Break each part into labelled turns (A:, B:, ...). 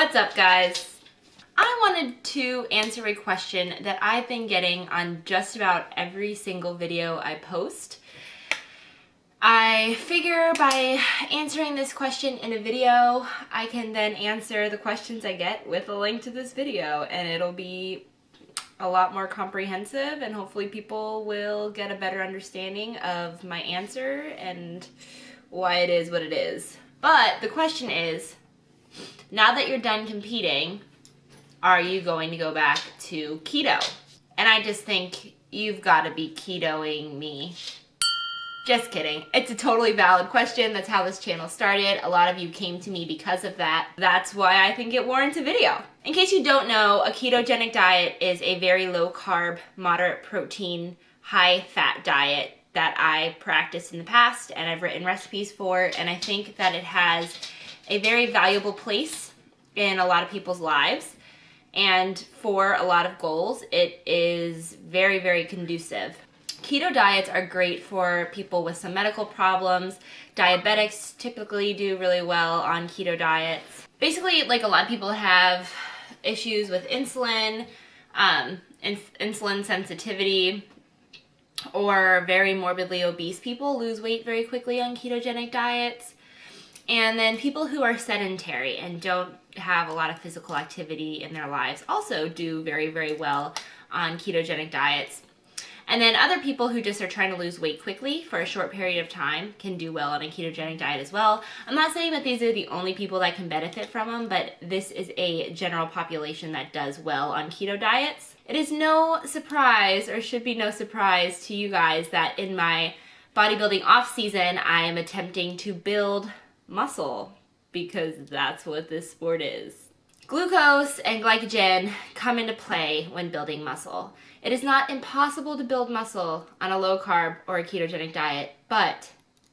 A: What's up, guys? I wanted to answer a question that I've been getting on just about every single video I post. I figure by answering this question in a video, I can then answer the questions I get with a link to this video, and it'll be a lot more comprehensive, and hopefully people will get a better understanding of my answer and why it is what it is. But the question is, now that you're done competing, are you going to go back to keto? And I just think you've got to be ketoing me. Just kidding. It's a totally valid question. That's how this channel started. A lot of you came to me because of that. That's why I think it warrants a video. In case you don't know, a ketogenic diet is a very low carb, moderate protein, high fat diet that I practiced in the past and I've written recipes for, and I think that it has a very valuable place in a lot of people's lives, and for a lot of goals it is very, very conducive. Keto diets are great for people with some medical problems. Diabetics typically do really well on keto diets. Basically, like, a lot of people have issues with insulin, insulin sensitivity, or very morbidly obese people lose weight very quickly on ketogenic diets. And then people who are sedentary and don't have a lot of physical activity in their lives also do very, very well on ketogenic diets. And then other people who just are trying to lose weight quickly for a short period of time can do well on a ketogenic diet as well. I'm not saying that these are the only people that can benefit from them, but this is a general population that does well on keto diets. It is no surprise, or should be no surprise to you guys, that in my bodybuilding off season I am attempting to build muscle, because that's what this sport is. Glucose and glycogen come into play when building muscle. It is not impossible to build muscle on a low carb or a ketogenic diet, but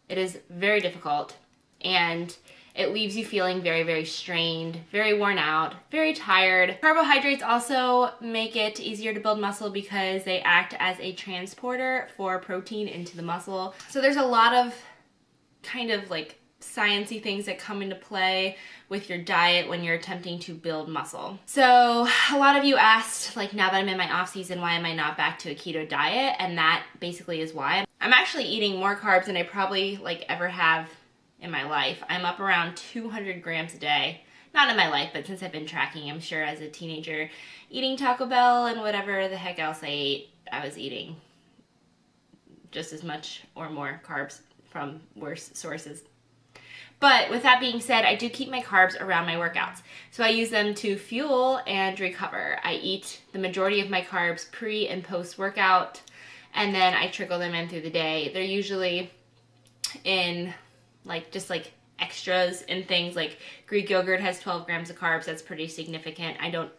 A: it is very difficult, and it leaves you feeling very, very strained, very worn out, very tired. Carbohydrates also make it easier to build muscle because they act as a transporter for protein into the muscle. So there's a lot of kind of like sciencey things that come into play with your diet when you're attempting to build muscle. So a lot of you asked, like, now that I'm in my off season, why am I not back to a keto diet? And that basically is why. I'm actually eating more carbs than I probably ever have in my life. I'm up around 200 grams a day. Not in my life, but since I've been tracking, I'm sure as a teenager, eating Taco Bell and whatever the heck else I ate, I was eating just as much or more carbs from worse sources. But with that being said, I do keep my carbs around my workouts. So I use them to fuel and recover. I eat the majority of my carbs pre and post workout, and then I trickle them in through the day. They're usually in just extras in things like Greek yogurt has 12 grams of carbs. That's pretty significant. I don't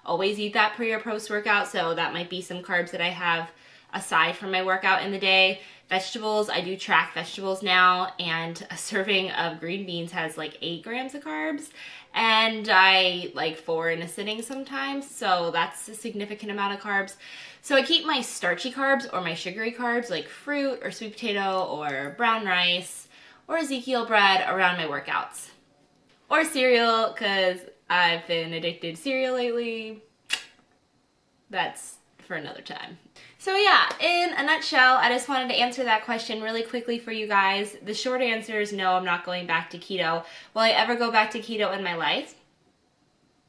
A: always eat that pre or post workout, so that might be some carbs that I have aside from my workout in the day. Vegetables, I do track vegetables now, and a serving of green beans has 8 grams of carbs, and I like 4 in a sitting sometimes, so that's a significant amount of carbs. So I keep my starchy carbs or my sugary carbs like fruit or sweet potato or brown rice or Ezekiel bread around my workouts. Or cereal, because I've been addicted to cereal lately. That's for another time. So yeah, in a nutshell, I just wanted to answer that question really quickly for you guys. The short answer is no, I'm not going back to keto. Will I ever go back to keto in my life?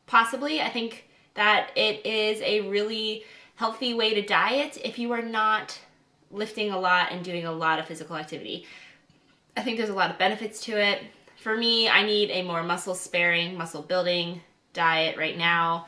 A: Possibly. I think that it is a really healthy way to diet if you are not lifting a lot and doing a lot of physical activity. I think there's a lot of benefits to it. For me, I need a more muscle-sparing, muscle-building diet right now.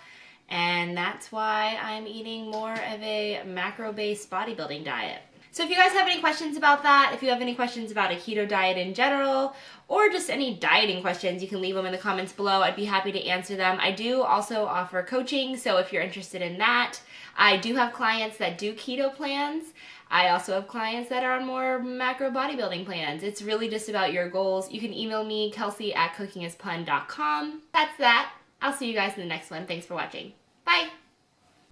A: And that's why I'm eating more of a macro-based bodybuilding diet. So if you guys have any questions about that, if you have any questions about a keto diet in general, or just any dieting questions, you can leave them in the comments below. I'd be happy to answer them. I do also offer coaching, so if you're interested in that. I do have clients that do keto plans. I also have clients that are on more macro bodybuilding plans. It's really just about your goals. You can email me, kelsey@cookingispun.com. That's that. I'll see you guys in the next one. Thanks for watching. Bye!